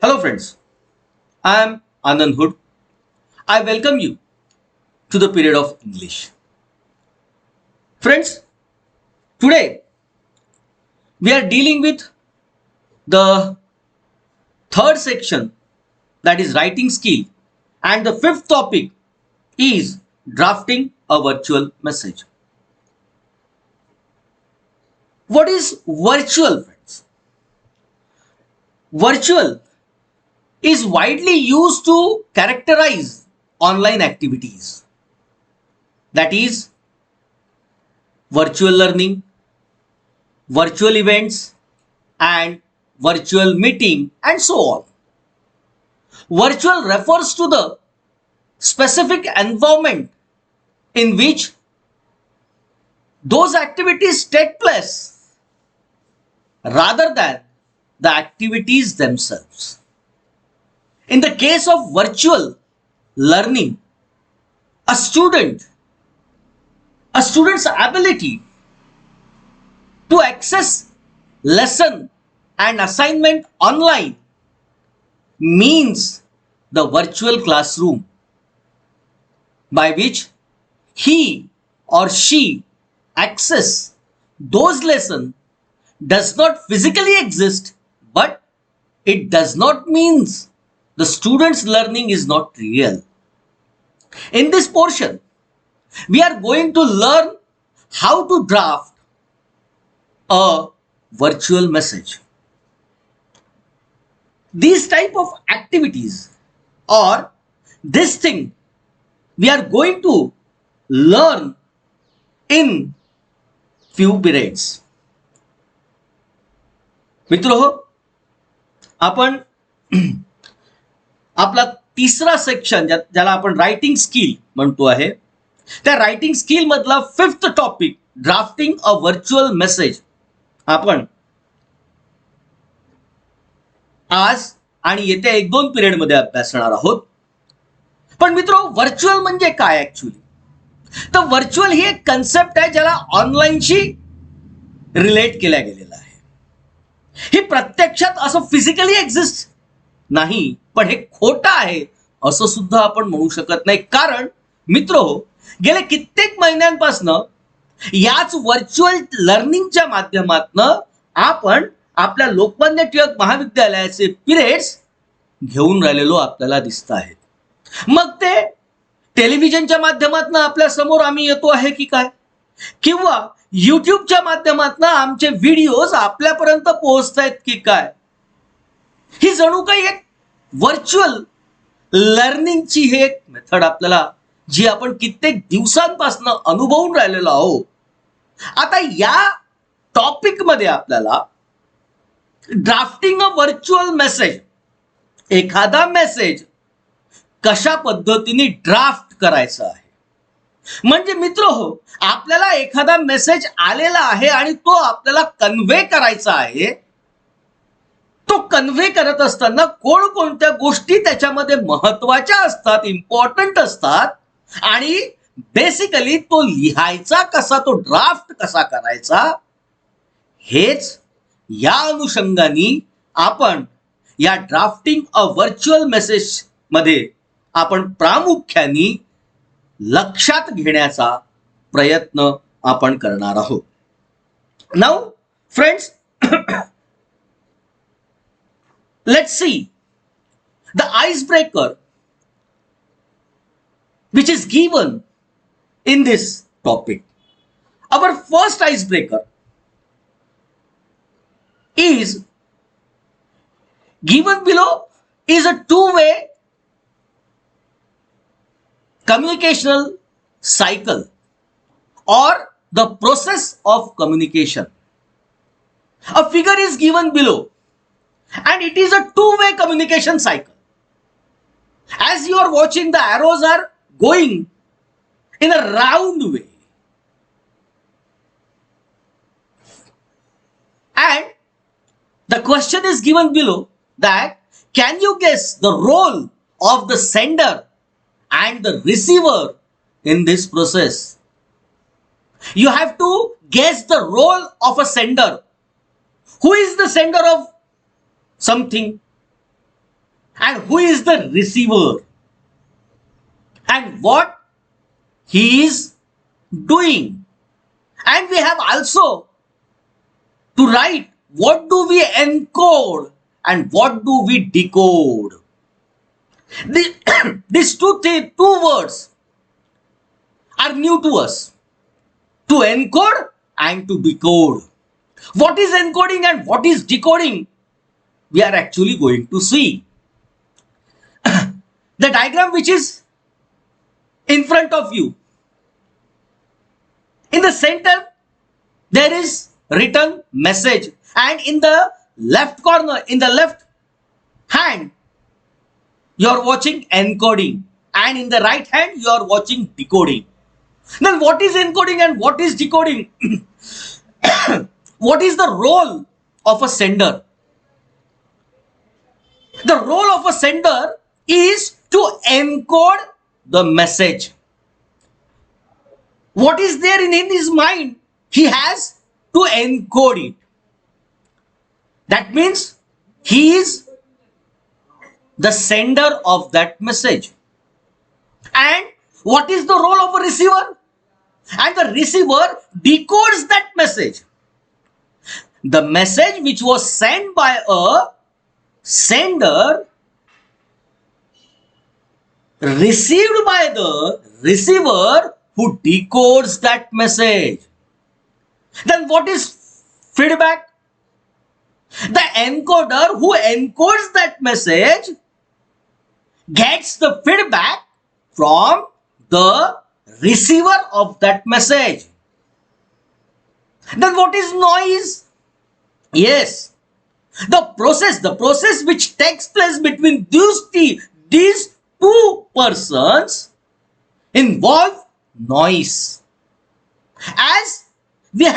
Hello friends, I am Anand Hood. I welcome you to the period of English. Friends, today we are dealing with the third section, that is writing skill, and the fifth topic is drafting a virtual message. What is virtual, friends? Virtual is widely used to characterize online activities, that is virtual learning, virtual events, and virtual meeting, and so on. Virtual refers to the specific environment in which those activities take place rather than the activities themselves. In the case of virtual learning, a student's ability to access lesson and assignment online means the virtual classroom by which he or she access those lessons does not physically exist, but it does not mean the student's learning is not real. In this portion, we are going to learn how to draft a virtual message. These type of activities or this thing we are going to learn in few periods. मित्र हो, आपण आपला तिसरा section ज्याला आपण writing skill म्हणतो आहे, त्या writing skill मधला fifth topic drafting a virtual message आपण आज आणि येत्या 1-2 पिरियड मध्ये अभ्यासणार आहोत. पण मित्र, व्हर्च्युअल म्हणजे काय ऍक्च्युअली? तर व्हर्च्युअल ही एक कन्सेप्ट आहे ज्याला ऑनलाईनशी रिलेट केल्या गेलेला आहे. ही प्रत्यक्षात असं फिजिकली एक्झिस्ट नाही, पण हे खोटं आहे असं सुद्धा आपण म्हणू शकत नाही. कारण मित्र हो, गेले कित्येक महिन्यांपासून याच व्हर्च्युअल लर्निंगच्या माध्यमातून आपण आपल्या लोकमान्य टिळक महाविद्यालयाचे पिरियड्स घेऊन राहिलेलो आपल्याला दिसत आहेत. मग ते टेलिव्हिजनच्या माध्यमातून आपल्या समोर आम्ही येतो आहे की काय, किंवा युट्यूबच्या माध्यमातून आमचे व्हिडिओज आपल्यापर्यंत पोहोचत आहेत की काय, ही जणू काही एक व्हर्च्युअल लर्निंगची ही एक मेथड आपल्याला जी आपण कित्येक दिवसांपासून अनुभवून राहिलेलो आहोत. आता या टॉपिक मध्ये आपल्याला ड्राफ्टिंग अ व्हर्च्युअल मेसेज, एखादा मेसेज कशा पद्धतीने ड्राफ्ट करायचा आहे. म्हणजे मित्र हो, आपल्याला एखादा मेसेज आलेला आहे आणि तो आपल्याला कन्व्हे करायचा आहे. तो कन्व्हे करत असताना कोणकोणत्या गोष्टी त्याच्यामध्ये महत्वाच्या असतात, इम्पॉर्टंट असतात, आणि बेसिकली तो लिहायचा कसा, तो ड्राफ्ट कसा करायचा, हेच या अनुषंगाने आपण या ड्राफ्टिंग अ व्हर्च्युअल मेसेज मध्ये आपण प्रामुख्याने लक्षात घेण्याचा प्रयत्न आपण करणार आहोत. Now friends, let's see the icebreaker which is given in this topic. Our first icebreaker is given below is a two-way communicational cycle or the process of communication. A figure is given below and it is a two-way communication cycle. As you are watching, the arrows are going in a round way, and the question is given below that can you guess the role of the sender and the receiver in this process? You have to guess the role of a sender. Who is the sender of something? and who is the receiver and what he is doing. And we have also to write what do we encode and what do we decode. These two words are new to us, to encode and to decode. What is encoding and what is decoding, we are actually going to see. The diagram which is in front of you, in the center there is written message, and in the left corner, in the left hand, you are watching encoding, and in the right hand you are watching decoding. Then what is encoding and what is decoding? What is the role of a sender? The role of a sender is to encode the message. What is there in his mind? He has to encode it. That means he is the sender of that message. And what is the role of a receiver? And the receiver decodes that message. The message which was sent by a sender, received by the receiver, who decodes that message. Then what is feedback? The encoder who encodes that message gets the feedback from the receiver of that message. Then what is noise? Yes, the process which takes place between these two persons involve noise. As we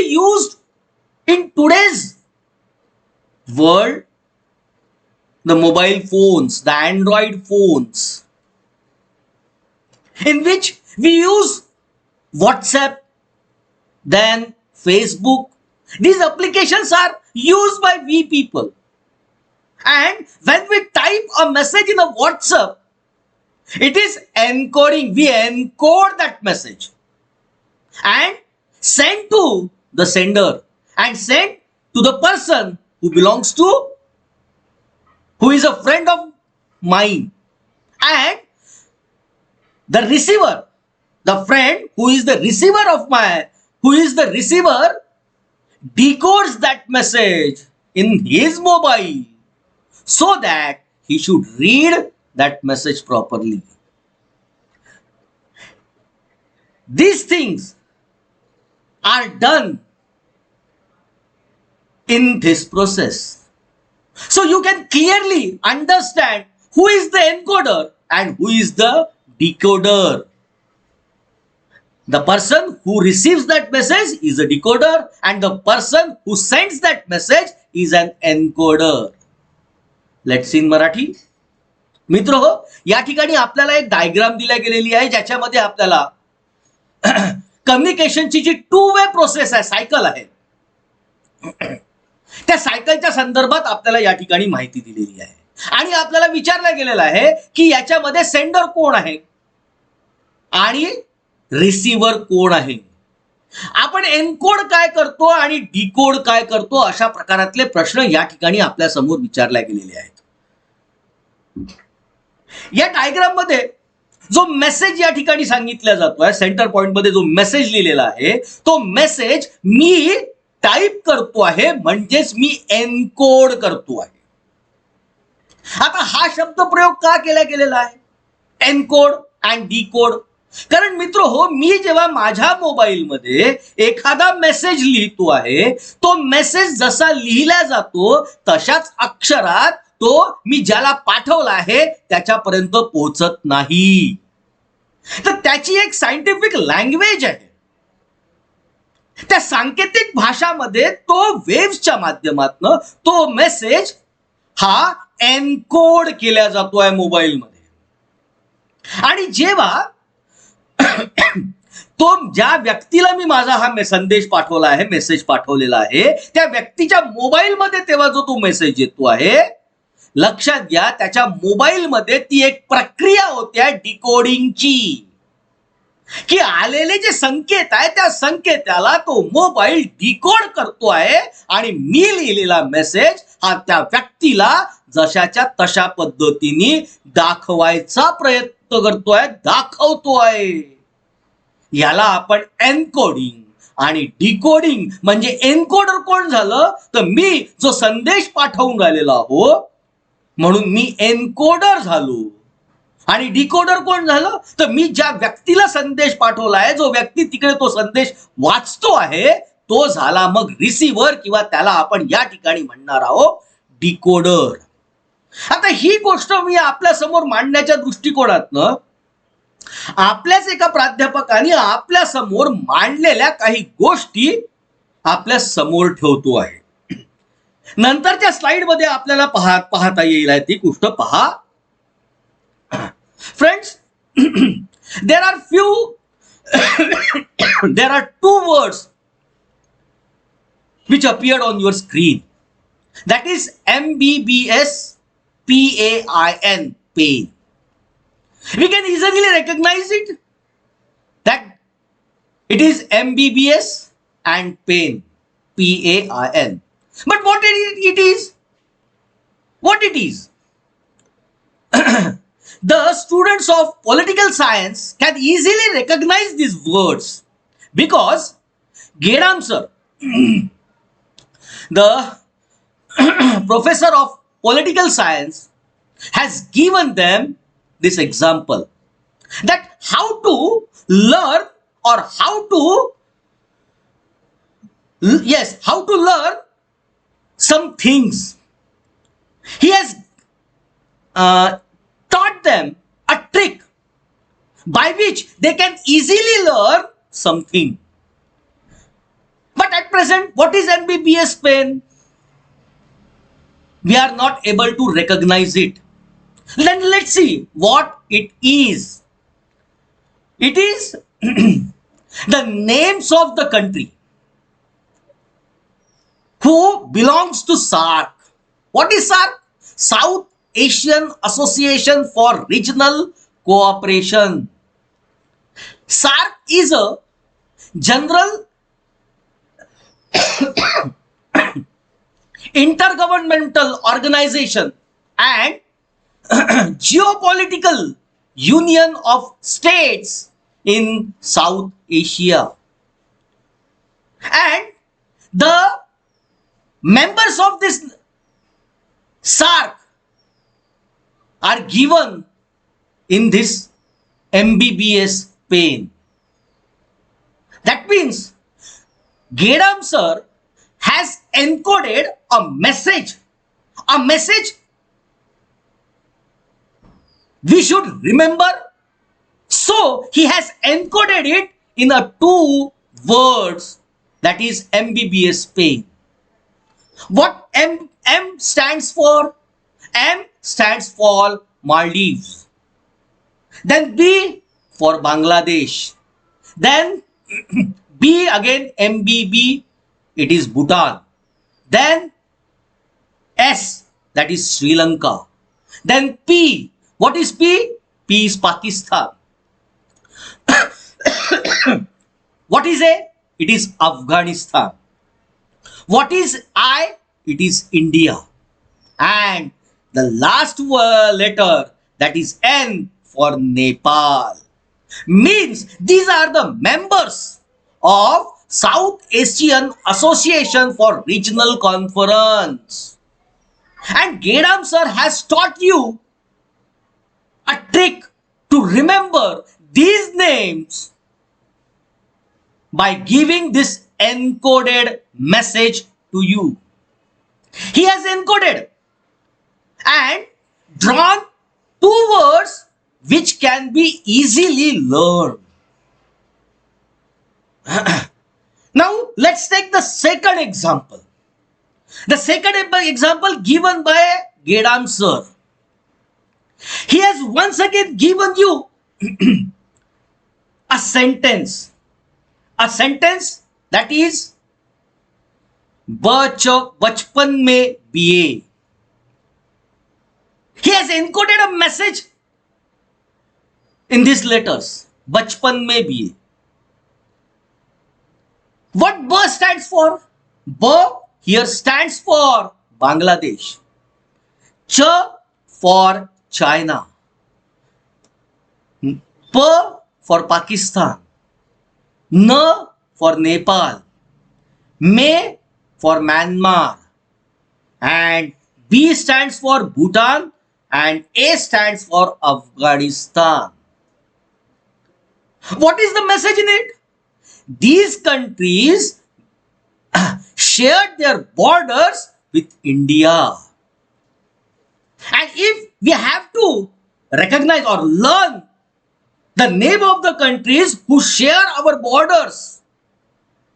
used in today's world, the mobile phones, the Android phones, in which we use WhatsApp, then Facebook. These applications are used by we people. And when we type a message in a WhatsApp, it is encoding. We encode that message and send to the sender and send to the person who belongs to, who is a friend of mine. And the receiver, the friend who is the receiver of decodes that message in his mobile so that he should read that message properly. These things are done in this process. So you can clearly understand who is the encoder and who is the decoder. The person who receives that message is a decoder and the person who sends that message is an encoder. Let's see in Marathi. मित्र हो, या ठिकाणी आपल्याला एक diagram दिल्या गेलेली आहे ज्याच्यामध्ये आपल्याला कम्युनिकेशनची जी टू वे प्रोसेस आहे, सायकल आहे, त्या सायकलच्या संदर्भात आपल्याला या ठिकाणी माहिती दिलेली आहे. आणि आपल्याला विचारलं गेलेलं आहे की याच्यामध्ये सेंडर कोण आहे आणि रिसीव्हर कोण आहे. आपण एनकोड काय करतो आणि डिकोड काय करतो, अशा प्रकारातले प्रश्न या ठिकाणी आपल्या समोर विचारले गेलेले आहेत. या डायग्राम मध्ये जो मेसेज या ठिकाणी सांगितला जातोय, सेंटर पॉइंट मध्ये जो मेसेज लिहिलेला आहे, तो मेसेज मी टाइप करतो आहे, म्हणजेच मी एनकोड करतो आहे. आता हा शब्द प्रयोग का केला गेलेला आहे, एनकोड अँड डिकोड? कारण मित्र हो, मी जेव्हा माझ्या मोबाईल मध्ये एखादा मेसेज लिहितो आहे, तो मेसेज जसा लिहिला जातो तशाच अक्षरात तो मी ज्याला पाठवला आहे त्याच्यापर्यंत पोहोचत नाही. तर त्याची एक सायंटिफिक लँग्वेज आहे. त्या सांकेतिक भाषामध्ये तो वेव्हच्या माध्यमातून तो मेसेज हा एनकोड केला जातोय मोबाईल मध्ये. आणि जेव्हा तो ज्या व्यक्तीला मी माझा हा संदेश पाठवला आहे, मेसेज पाठवलेला आहे, त्या व्यक्तीच्या मोबाईल मध्ये तेव्हा जो तो मेसेज येतो आहे, लक्षात घ्या, त्याच्या मोबाईलमध्ये ती एक प्रक्रिया होत्या डिकोडिंगची, की आलेले जे संकेत आहे त्या संकेताला तो मोबाईल डिकोड करतो आहे आणि मी लिहिलेला मेसेज हा त्या व्यक्तीला जशाच्या तशा पद्धतीने दाखवायचा प्रयत्न करतोय, दाखवतोय. याला आपण एन्कोडिंग आणि डिकोडिंग. म्हणजे एन्कोडर कोण झालं, तर मी जो संदेश पाठवून राहिलेला आहो म्हणून मी एन्कोडर झालो. आणि डिकोडर कोण झालं, तर मी ज्या व्यक्तीला संदेश पाठवलाय, जो व्यक्ती तिकडे तो संदेश वाचतो आहे, तो झाला मग रिसिव्हर, किंवा त्याला आपण या ठिकाणी म्हणणार आहोत डिकोडर. आता ही गोष्ट मी आपल्या समोर मांडण्याच्या दृष्टिकोनातनं आपल्याच एका प्राध्यापकाने आपल्या समोर मांडलेल्या काही गोष्टी आपल्या समोर ठेवतो आहे. नंतरच्या स्लाइड मध्ये आपल्याला पाहता येईल ती गोष्ट पहा. Friends, there are two words which appeared on your screen. That is MBBS, PAIN, pain. We can easily recognize it that it is MBBS and pain, PAIN. But what it is? What it is? The students of political science can easily recognize these words because Gedam sir, the professor of political science, has given them this example that how to learn, or how to learn some things. He has taught them a trick by which they can easily learn something. But at present, what is MBBS pain? We are not able to recognize it. Then let's see what it is. It is the names of the country who belongs to SAARC. What is SAARC? South Asian Association for Regional Cooperation. SAARC is a general intergovernmental organization and geopolitical union of states in South Asia. And the members of this SAARC are given in this MBBS pain. That means Gedam sir has encoded a message we should remember. So he has encoded it in a 2 words, that is MBBS pain. What M stands for? M stands for Maldives. Then B for Bangladesh. Then B again, MBB, it is Bhutan. Then S, that is Sri Lanka. Then P, what is P? P is Pakistan. What is A? It is Afghanistan. What is I? It is India. And the last letter, that is N, for Nepal. Means these are the members of South Asian Association for Regional Conference. And Gedam sir has taught you a trick to remember these names by giving this encoded message to you. He has encoded and drawn 2 words which can be easily learned. Now let's take the second example. The second example given by Gedam sir. He has once again given you a sentence that is बचपन में BA. He has encoded a message in these letters. Bachpan mein bhi. What B stands for? B here stands for Bangladesh. Ch for China. P for Pakistan. N for Nepal. Me for Myanmar. And B stands for Bhutan. And A stands for Afghanistan. What is the message in it? These countries shared their borders with India. And if we have to recognize or learn the name of the countries who share our borders,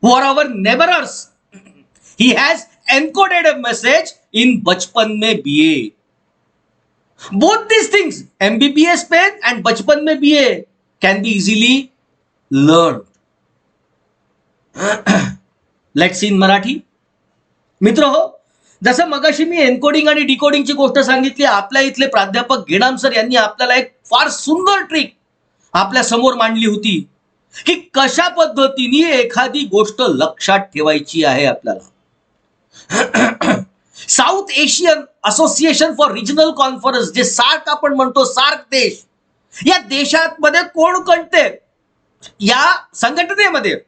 who are our neighbors, he has encoded a message in Bachpan mein BA. Both these things, MBBS pen and Bachpan mein BA, can be easily learned. Let's see in Marathi. मित्र हो, जसं मगाशी मी encoding आणि डिकोडिंगची गोष्ट सांगितली, आपल्या इथले प्राध्यापक Gedam sir यांनी आपल्याला एक फार सुंदर ट्रिक आपल्या समोर मांडली होती की कशा पद्धतीने एखादी गोष्ट लक्षात ठेवायची आहे आपल्याला. South Asian Association for Regional Conference, जे सार्क आपण म्हणतो, सार्क देश, या देशात मध्ये कोणकोणते, या संघटनेमध्ये,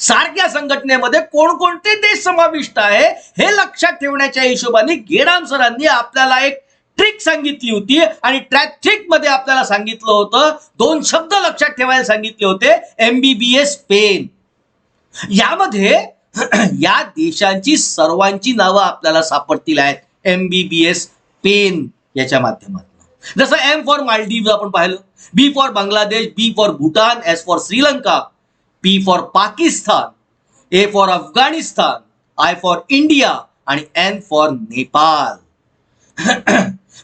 सार्क या संघटनेमध्ये कोणकोणते देश समाविष्ट आहे हे लक्षात ठेवण्याच्या हिशोबाने गेडाम सरांनी आपल्याला एक ट्रिक सांगितली होती. आणि ट्रिक मध्ये आपल्याला सांगितलं होतं, दोन शब्द लक्षात ठेवायला सांगितले होते, MBBS पेन. यामध्ये या देशांची सर्वांची नावं आपल्याला सापडतील आहेत MBBS पेन याच्या माध्यमातून. जसं M फॉर मालदीव आपण पाहिलं, B for Bangladesh, B for Bhutan, S for Sri Lanka, P for Pakistan, A for Afghanistan, I for India आणि N फॉर नेपाल.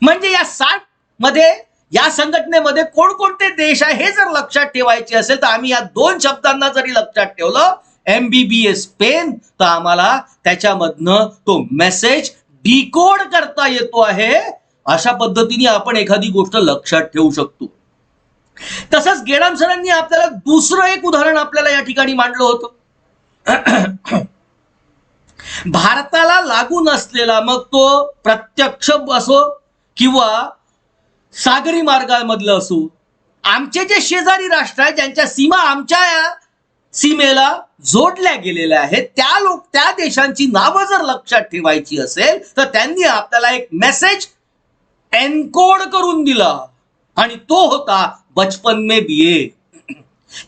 म्हणजे या सार्क मध्ये, या संघटनेमध्ये कोणकोणते देश आहे हे जर लक्षात ठेवायचे असेल तर आम्ही या दोन शब्दांना जरी लक्षात ठेवलं, MBBS पेन, तर आम्हाला त्याच्यामधनं तो मेसेज डिकोड करता येतो आहे. अशा पद्धतीने आपण एखादी गोष्ट लक्षात ठेवू शकतो. तसंच गेडाम सरांनी आपल्याला दुसरं एक उदाहरण आपल्याला या ठिकाणी मांडलं होतं. भारताला लागून असलेला, मग तो प्रत्यक्ष असो किंवा सागरी मार्गामधलं असो, आमचे जे शेजारी राष्ट्र आहेत ज्यांच्या सीमा आमच्या या सीमेला जोडल्या गेलेल्या आहेत, त्या देशांची नावं जर लक्षात ठेवायची असेल तर त्यांनी आपल्याला एक मेसेज एन्कोड करून दिला आणि तो होता बचपन में बीए.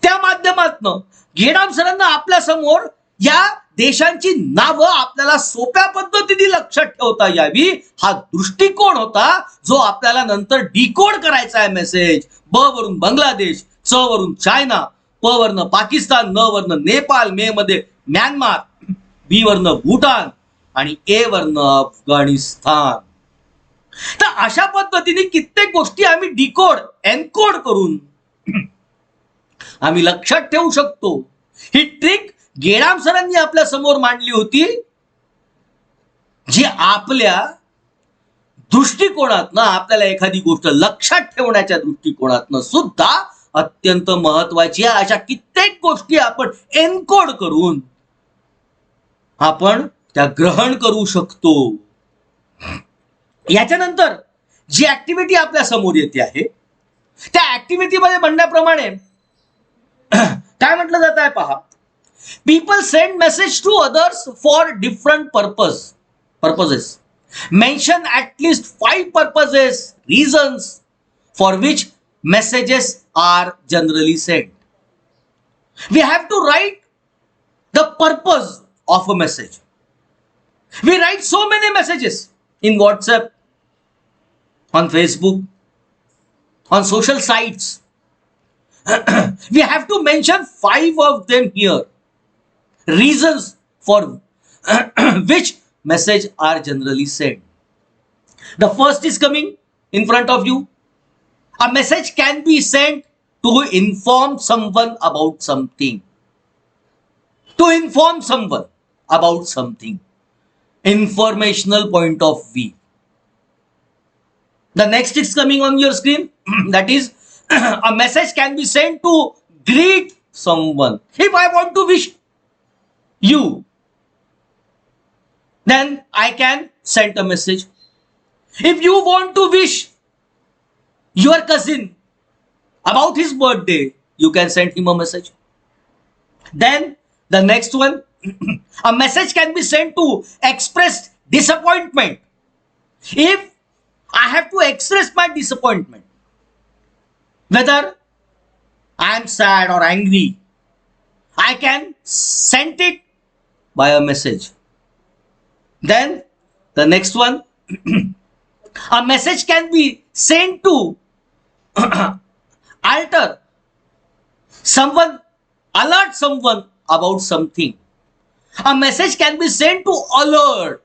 त्या माध्यमातून गेडाम सरांना आपल्या समोर या देशांची नावं आपल्याला सोप्या पद्धतीने लक्षात ठेवता यावी, हा दृष्टिकोन होता जो आपल्याला नंतर डिकोड करायचा आहे मेसेज. ब वरून बांगलादेश, च वरून चायना, प वरनं पाकिस्तान, न वरनं नेपाळ, मे मध्ये म्यानमार, बी वरनं भूटान आणि ए वरनं अफगाणिस्तान. तर अशा पद्धतीने कित्येक गोष्टी आम्ही डिकोड, एन्कोड करून आम्ही लक्षात ठेवू शकतो. ही ट्रिक गेडाम सरांनी आपल्या समोर मांडली होती, जी आपल्या दृष्टिकोनातनं, आपल्याला एखादी गोष्ट लक्षात ठेवण्याच्या दृष्टिकोनातनं सुद्धा अत्यंत महत्वाची आहे. अशा कित्येक गोष्टी आपण एन्कोड करून आपण त्या ग्रहण करू शकतो. याच्यानंतर जी ऍक्टिव्हिटी आपल्या समोर येते आहे, त्या ऍक्टिव्हिटी मध्ये म्हणण्याप्रमाणे काय म्हटलं जात आहे पहा, people send message to others for different purposes. Mention at least 5 purposes, reasons for which messages are generally sent. We have to write the purpose of a message. We write so many messages in WhatsApp, on Facebook, on social sites. We have to mention 5 of them here. Reasons for which message are generally sent. The first is coming in front of you. A message can be sent to inform someone about something. To inform someone about something. Informational point of view. The next is coming on your screen. That is, a message can be sent to greet someone. If I want to wish you, then I can send a message. If you want to wish your cousin about his birthday, you can send him a message. Then the next one, a message can be sent to express disappointment. If I have to express my disappointment, whether I am sad or angry, I can send it by a message. Then the next one, a message can be sent to alter someone, alert someone about something. A message can be sent to alert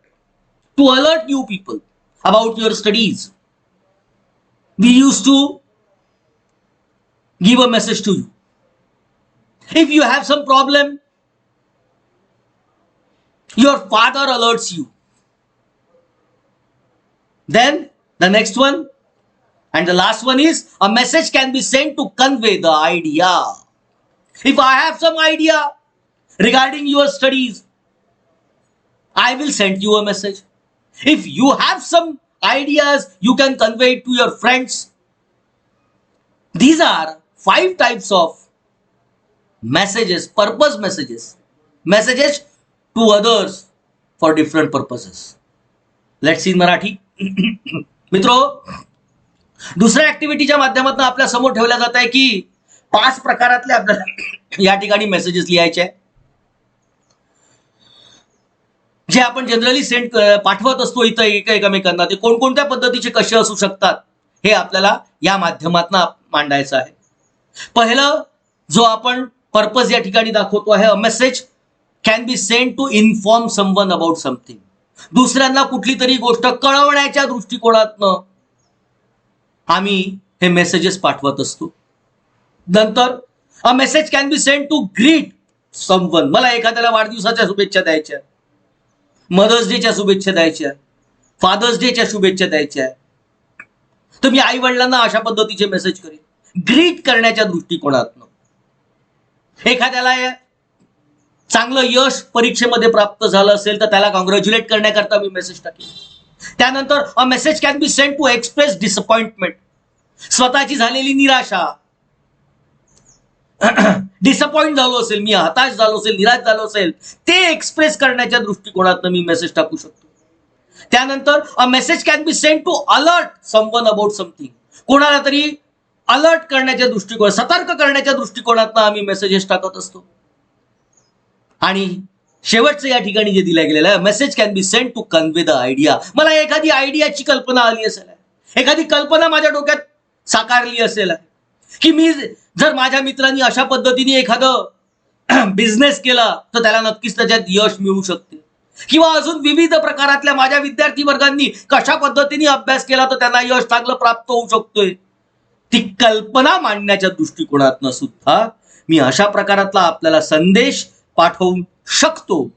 you people about your studies. We used to give a message to you. If you have some problem, your father alerts you. Then the next one and the last one is, a message can be sent to convey the idea. If I have some idea regarding your studies, I will send you a message. If you have some ideas, you can convey it to your friends. These are 5 types of messages, purpose messages, messages to others for different purposes. Let's see in Marathi. मित्रो, दुसऱ्या ऍक्टिव्हिटीच्या माध्यमातून आपल्या समोर ठेवल्या जात आहे की 5 प्रकारातले आपल्याला या ठिकाणी मेसेजेस लिहायचे आहे, जे आपण जनरली सेंड पाठवत असतो इथं एकमेकांना. ते कोणकोणत्या पद्धतीचे कसे असू शकतात हे आपल्याला या माध्यमातून मांडायचं आहे. पहिलं जो आपण पर्पज या ठिकाणी दाखवतो आहे, a message can be send to inform someone about something. दुसऱ्यांना कुठली तरी गोष्ट कळवण्याच्या दृष्टिकोनातनं आम्ही हे मेसेजेस पाठवत असतो. नंतर a message can be send to greet someone. मला एखाद्याला वाढदिवसाच्या शुभेच्छा द्यायच्या, मदर्स डेच्या शुभेच्छा द्यायच्या, फादर्स डेच्या शुभेच्छा द्यायच्या, तर मी आई वडिलांना अशा पद्धतीचे मेसेज करेन, ग्रीट करण्याच्या दृष्टिकोनातनं. एखाद्याला चांगलं यश परीक्षेमध्ये प्राप्त झालं असेल तर त्याला कॉंग्रॅच्युलेट करण्याकरता मी मेसेज टाकेन. त्यानंतर a message can be send to express disappointment. स्वतःची झालेली निराशा, डिसअपॉइंट झालो असेल, मी हताश झालो असेल, निराश झालो असेल, ते एक्सप्रेस करण्याच्या दृष्टिकोनातून मी मेसेज टाकू शकतो. त्यानंतर a message can be send to alert someone about something. कोणाला तरी अलर्ट करण्याच्या दृष्टिकोन, सतर्क करण्याच्या दृष्टिकोनातून आम्ही मेसेजेस टाकत असतो. आणि शेवटचं या ठिकाणी जे दिलं गेलेलं आहे, message can be send to convey the idea. मला एखादी आयडियाची कल्पना आली असेल, एखादी कल्पना माझ्या डोक्यात साकारली असेल की मी जर माझ्या मित्रांनी अशा पद्धतीने एखादं बिझनेस केला तर त्याला नक्कीच त्याच्यात यश मिळू शकते, किंवा अजून विविध प्रकारातल्या माझ्या विद्यार्थी वर्गांनी कशा पद्धतीने अभ्यास केला तर त्यांना यश चांगलं प्राप्त होऊ शकतोय. ती कल्पना मांडण्याच्या दृष्टिकोनातनं सुद्धा मी अशा प्रकारातला आपल्याला संदेश पाठवू शकतो.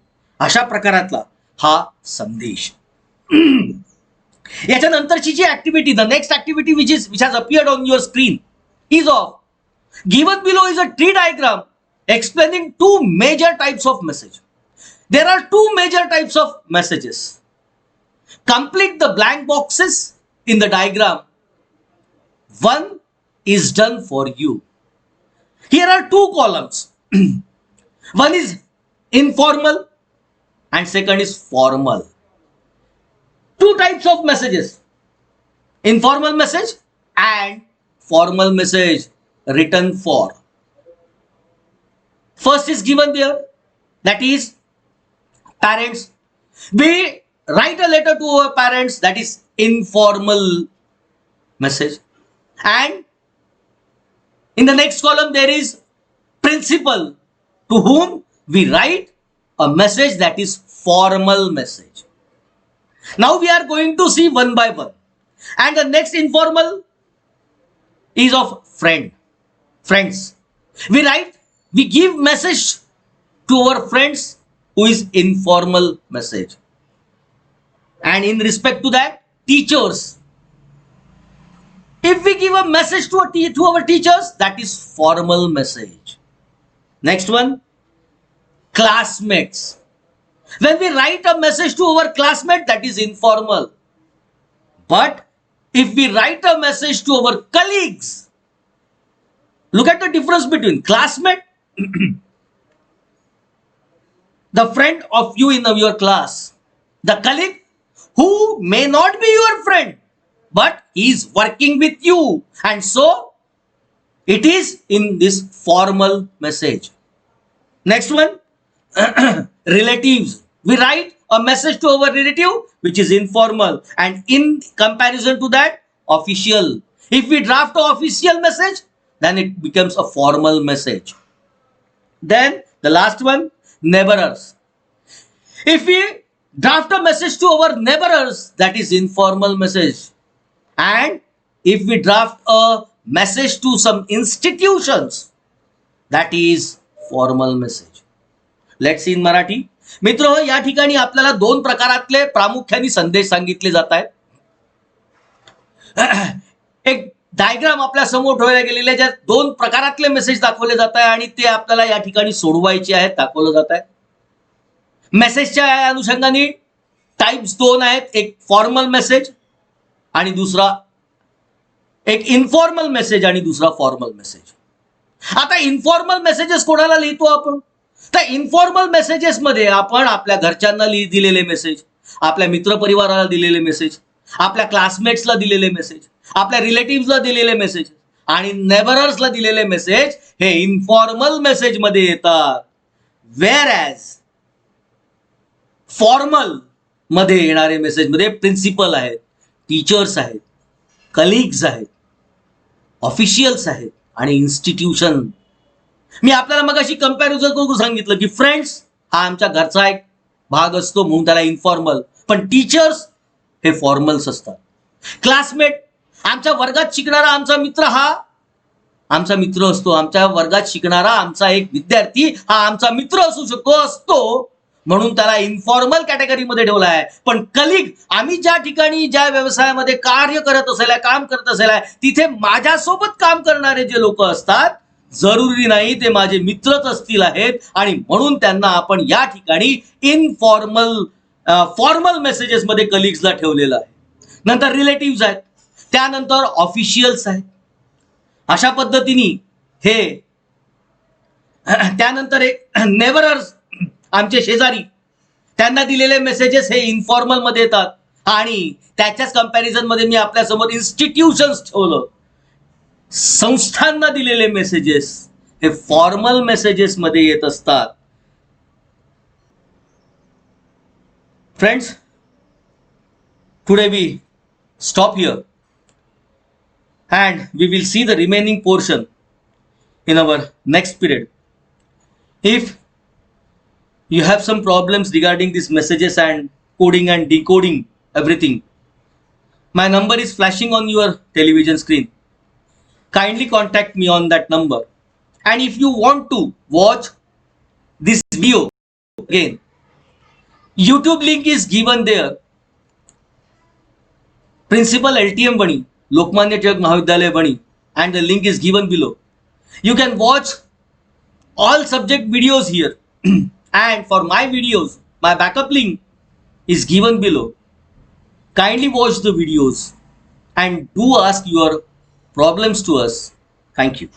अशा प्रकारातला हा संदेश. याच्यानंतरची जी activity, the next activity which has appeared on your screen is of given below is a tree diagram explaining 2 major types of message. There are 2 major types of messages. Complete the blank boxes in the diagram. One is done for you. Here are 2 columns. One is informal and second is formal. 2 types of messages. Informal message and formal message written for. First is given there, that is parents. We write a letter to our parents, that is informal message. And in the next column there is principal, to whom we write a message, that is formal message. Now we are going to see one by one. And the next informal is of friends. We give message to our friends who is informal message. And in respect to that, teachers, If we give a message to our teachers, that is formal message. Next one, classmates. When we write a message to our classmate, that is informal. But if we write a message to our colleagues, look at the difference between classmate, the friend of you in your class, the colleague who may not be your friend, but he is working with you, and so it is in this formal message. Next one, relatives. We write a message to our relative which is informal, and in comparison to that, official. If we draft an official message, then it becomes a formal message. Then the last one, neighbors. If we draft a message to our neighbors, that is informal message. And if we draft a message to some institutions, that is formal message. Let's see in Marathi. मित्र, या ठिकाणी आपल्याला दोन प्रकारातले प्रामुख्याने संदेश सांगितले जात आहेत. एक डायग्राम आपल्या समोर ठेवल्या गेलेले ज्यात दोन प्रकारातले मेसेज दाखवले जात आहे आणि ते आपल्याला या ठिकाणी सोडवायचे आहेत, दाखवलं जात आहे. मेसेजच्या अनुषंगाने टाइप्स दोन आहेत, एक फॉर्मल मेसेज आणि दुसरा एक इन्फॉर्मल मेसेज आणि दुसरा फॉर्मल मेसेज. आता इन्फॉर्मल मेसेजेस कोणाला लिहितो आपण? तर इन्फॉर्मल मेसेजेस मध्ये आपण आपल्या घरच्यांना दिलेले मेसेज, आपल्या मित्रपरिवाराला दिलेले मेसेज, आपल्या क्लासमेट्सला दिलेले मेसेज, आपल्या रिलेटिव्हला दिलेले मेसेज आणि नेबरर्सला दिलेले मेसेज हे इन्फॉर्मल मेसेज मध्ये येतात. वेअर ॲज फॉर्मल मध्ये येणारे मेसेज मध्ये प्रिन्सिपल आहेत, टीचर्स आहेत, कलिग्स आहेत, ऑफिशियल्स आहेत आणि इन्स्टिट्यूशन. मी आपल्याला मग अशी कंपॅरिझन करून सांगितलं की फ्रेंड्स हा आमच्या घरचा एक भाग असतो म्हणून त्याला इन्फॉर्मल, पण टीचर्स हे फॉर्मल्स असतात. क्लासमेट आमच्या वर्गात शिकणारा आमचा मित्र हा आमचा मित्र असतो. आमच्या वर्गात शिकणारा आमचा एक विद्यार्थी हा आमचा मित्र असतो म्हणून त्याला इन्फॉर्मल कॅटेगरीमध्ये ठेवला आहे. पण कलिग, आम्ही ज्या ठिकाणी ज्या व्यवसायामध्ये कार्य करत असेल, काम करत असेल, तिथे माझ्यासोबत काम करणारे जे लोक असतात, जरुरी नाही ते माझे मित्रच असतील आहेत आणि म्हणून त्यांना आपण या ठिकाणी फॉर्मल मेसेजेस मध्ये कलिग्सला ठेवलेलं आहे. नंतर रिलेटिव्स आहेत, त्यानंतर ऑफिशियल्स आहेत. अशा पद्धतीने हे त्यानंतर एक नेबरर्स, आमचे शेजारी, त्यांना दिलेले मेसेजेस हे इन्फॉर्मल मध्ये येतात आणि त्याच्याच कंपॅरिझन मध्ये मी आपल्यासमोर इन्स्टिट्यूशन्स ठेवलं. संस्थांना दिलेले मेसेजेस हे फॉर्मल मेसेजेस मध्ये येत असतात. Friends, today we stop here and we will see the remaining portion in our next period. If you have some problems regarding these messages and coding and decoding everything, my number is flashing on your television screen. Kindly contact me on that number. And if you want to watch this video again, YouTube link is given there. Principal LTM Bani, Lokmanya Tilak Mahavidyalaya Bani, and the link is given below. You can watch all subject videos here. And for my videos, my backup link is given below. Kindly watch the videos and do ask your problems to us. Thank you.